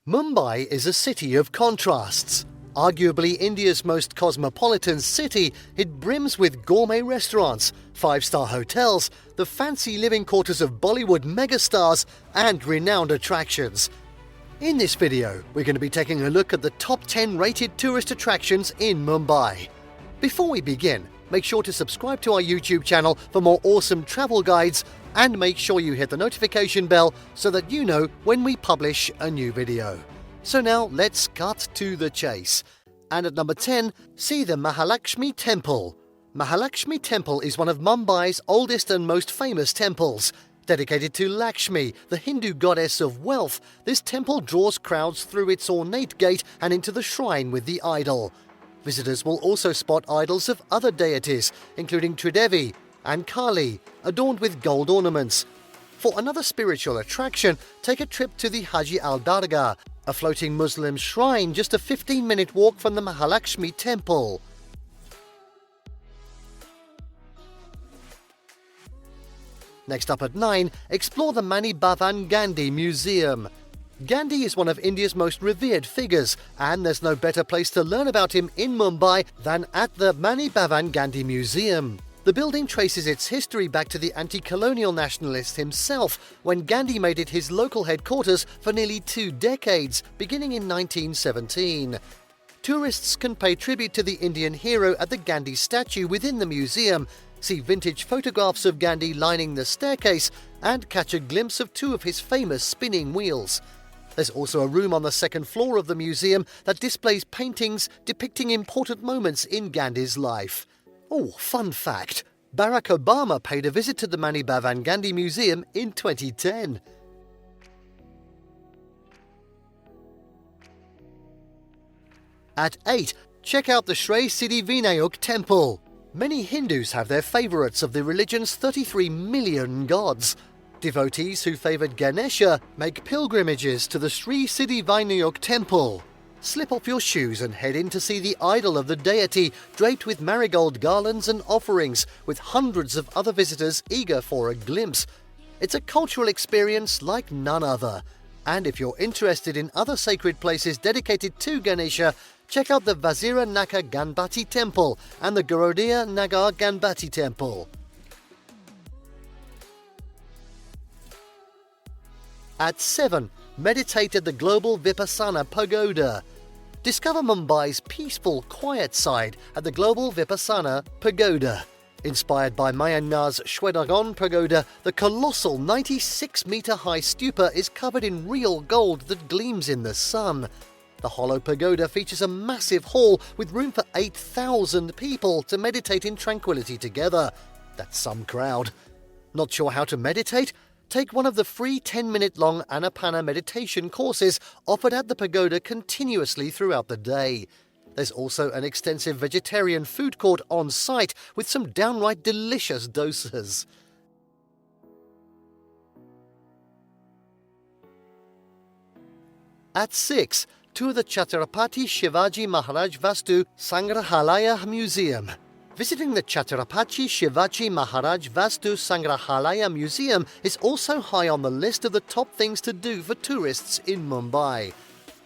Mumbai is a city of contrasts. Arguably India's most cosmopolitan city, it brims with gourmet restaurants, five-star hotels, the fancy living quarters of Bollywood megastars, and renowned attractions. In this video, we're going to be taking a look at the top 10 rated tourist attractions in Mumbai. Before we begin, make sure to subscribe to our YouTube channel for more awesome travel guides, and make sure you hit the notification bell so that you know when we publish a new video. So now let's cut to the chase. And at number 10, see the Mahalakshmi Temple. Mahalakshmi Temple is one of Mumbai's oldest and most famous temples. Dedicated to Lakshmi, the Hindu goddess of wealth, this temple draws crowds through its ornate gate and into the shrine with the idol. Visitors will also spot idols of other deities, including Tridevi and Kali, adorned with gold ornaments. For another spiritual attraction, take a trip to the Haji Al-Dargah, a floating Muslim shrine just a 15-minute walk from the Mahalakshmi Temple. Next up at 9, explore the Bhavan Gandhi Museum. Gandhi is one of India's most revered figures, and there's no better place to learn about him in Mumbai than at the Bhavan Gandhi Museum. The building traces its history back to the anti-colonial nationalist himself, when Gandhi made it his local headquarters for nearly 2 decades, beginning in 1917. Tourists can pay tribute to the Indian hero at the Gandhi statue within the museum, see vintage photographs of Gandhi lining the staircase, and catch a glimpse of 2 of his famous spinning wheels. There's also a room on the second floor of the museum that displays paintings depicting important moments in Gandhi's life. Oh, fun fact, Barack Obama paid a visit to the Bhavan Gandhi Museum in 2010. At 8, check out the Shree Siddhivinayak Temple. Many Hindus have their favourites of the religion's 33 million gods. Devotees who favoured Ganesha make pilgrimages to the Shree Siddhivinayak Temple. Slip off your shoes and head in to see the idol of the deity, draped with marigold garlands and offerings, with hundreds of other visitors eager for a glimpse. It's a cultural experience like none other. And if you're interested in other sacred places dedicated to Ganesha, check out the Vazira Naka Ganpati Temple and the Garodia Nagar Ganpati Temple. At 7, meditate at the global Vipassana Pagoda. Discover Mumbai's peaceful, quiet side at the global Vipassana Pagoda. Inspired by Myanmar's Shwedagon Pagoda, the colossal 96-meter-high stupa is covered in real gold that gleams in the sun. The hollow pagoda features a massive hall with room for 8,000 people to meditate in tranquility together. That's some crowd. Not sure how to meditate? Take one of the free 10-minute-long Anapana meditation courses offered at the pagoda continuously throughout the day. There's also an extensive vegetarian food court on site with some downright delicious dosas. At 6, tour the Chhatrapati Shivaji Maharaj Vastu Sangrahalaya Museum. Visiting the Chhatrapati Shivaji Maharaj Vastu Sangrahalaya Museum is also high on the list of the top things to do for tourists in Mumbai.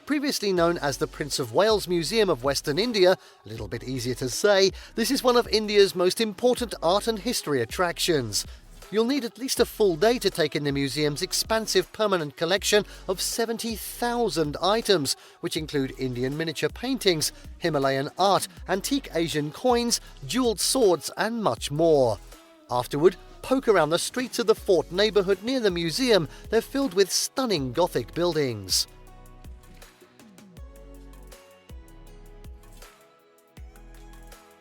Previously known as the Prince of Wales Museum of Western India, a little bit easier to say, this is one of India's most important art and history attractions. You'll need at least a full day to take in the museum's expansive permanent collection of 70,000 items, which include Indian miniature paintings, Himalayan art, antique Asian coins, jeweled swords, and much more. Afterward, poke around the streets of the Fort neighbourhood near the museum. They're filled with stunning Gothic buildings.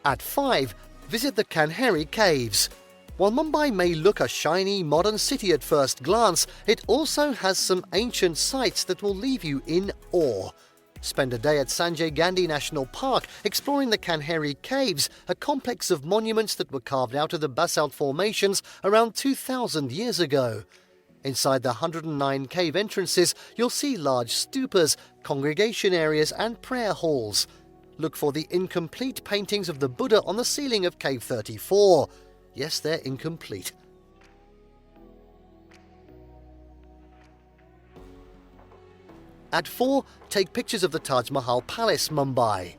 At 5, visit the Kanheri Caves. While Mumbai may look a shiny, modern city at first glance, it also has some ancient sites that will leave you in awe. Spend a day at Sanjay Gandhi National Park exploring the Kanheri Caves, a complex of monuments that were carved out of the basalt formations around 2,000 years ago. Inside the 109 cave entrances, you'll see large stupas, congregation areas, and prayer halls. Look for the incomplete paintings of the Buddha on the ceiling of Cave 34. Yes, they're incomplete. At 4, take pictures of the Taj Mahal Palace, Mumbai.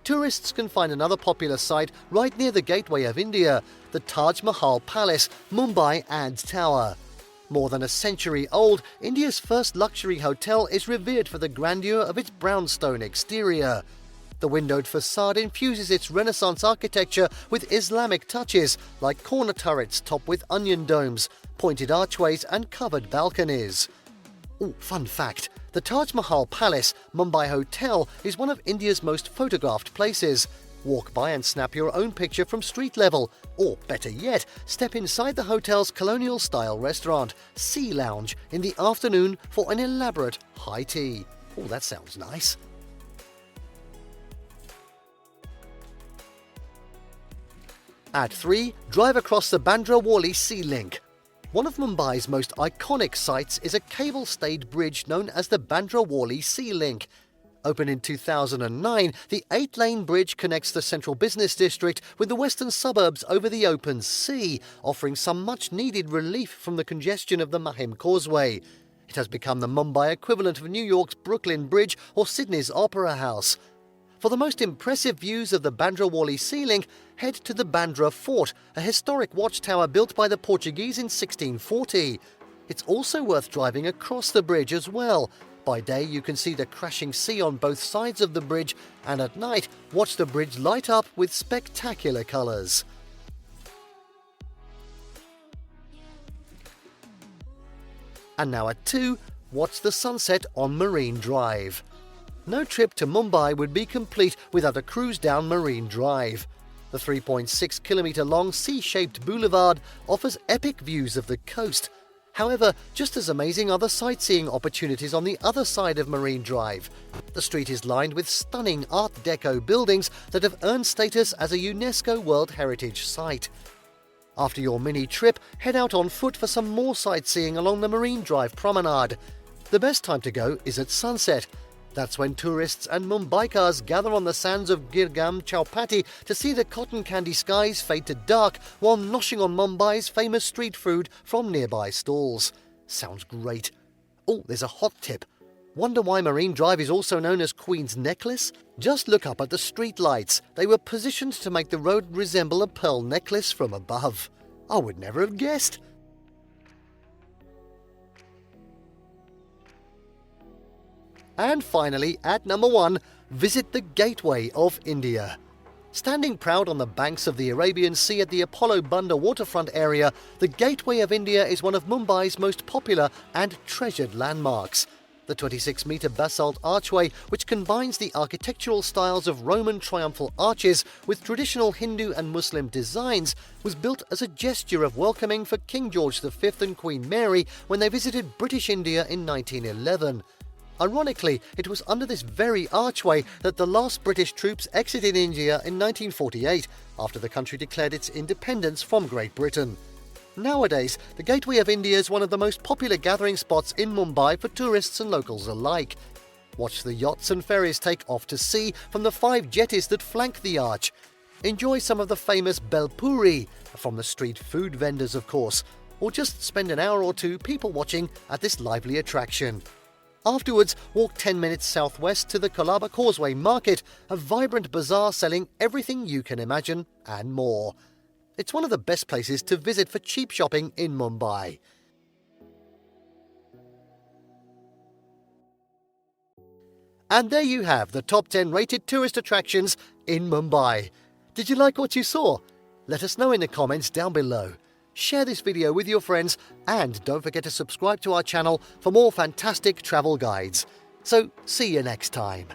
Tourists can find another popular site right near the Gateway of India, the Taj Mahal Palace, Mumbai and Tower. More than a century old, India's first luxury hotel is revered for the grandeur of its brownstone exterior. The windowed facade infuses its Renaissance architecture with Islamic touches, like corner turrets topped with onion domes, pointed archways and covered balconies. Ooh, fun fact, the Taj Mahal Palace, Mumbai Hotel, is one of India's most photographed places. Walk by and snap your own picture from street level, or better yet, step inside the hotel's colonial-style restaurant, Sea Lounge, in the afternoon for an elaborate high tea. Oh, that sounds nice. At 3, drive across the Bandra-Worli Sea Link. One of Mumbai's most iconic sights is a cable-stayed bridge known as the Bandra-Worli Sea Link. Opened in 2009, the 8-lane bridge connects the central business district with the western suburbs over the open sea, offering some much-needed relief from the congestion of the Mahim Causeway. It has become the Mumbai equivalent of New York's Brooklyn Bridge or Sydney's Opera House. For the most impressive views of the Bandra-Worli Sea Link, head to the Bandra Fort, a historic watchtower built by the Portuguese in 1640. It's also worth driving across the bridge as well. By day, you can see the crashing sea on both sides of the bridge, and at night, watch the bridge light up with spectacular colours. And now at 2, watch the sunset on Marine Drive. No trip to Mumbai would be complete without a cruise down Marine Drive. The 3.6-kilometre long C-shaped boulevard offers epic views of the coast. However, just as amazing are the sightseeing opportunities on the other side of Marine Drive. The street is lined with stunning Art Deco buildings that have earned status as a UNESCO World Heritage Site. After your mini trip, head out on foot for some more sightseeing along the Marine Drive promenade. The best time to go is at sunset. That's when tourists and Mumbaikars gather on the sands of Girgam Chhatrapati to see the cotton candy skies fade to dark while noshing on Mumbai's famous street food from nearby stalls. Sounds great. Oh, there's a hot tip. Wonder why Marine Drive is also known as Queen's Necklace? Just look up at the street lights. They were positioned to make the road resemble a pearl necklace from above. I would never have guessed. And finally, at number 1, visit the Gateway of India. Standing proud on the banks of the Arabian Sea at the Apollo Bandra waterfront area, the Gateway of India is one of Mumbai's most popular and treasured landmarks. The 26-metre basalt archway, which combines the architectural styles of Roman triumphal arches with traditional Hindu and Muslim designs, was built as a gesture of welcoming for King George V and Queen Mary when they visited British India in 1911. Ironically, it was under this very archway that the last British troops exited India in 1948, after the country declared its independence from Great Britain. Nowadays, the Gateway of India is one of the most popular gathering spots in Mumbai for tourists and locals alike. Watch the yachts and ferries take off to sea from the 5 jetties that flank the arch. Enjoy some of the famous bel puri, from the street food vendors of course, or just spend an hour or two people watching at this lively attraction. Afterwards, walk 10 minutes southwest to the Colaba Causeway Market, a vibrant bazaar selling everything you can imagine and more. It's one of the best places to visit for cheap shopping in Mumbai. And there you have the top 10 rated tourist attractions in Mumbai. Did you like what you saw? Let us know in the comments down below. Share this video with your friends and don't forget to subscribe to our channel for more fantastic travel guides. So, see you next time.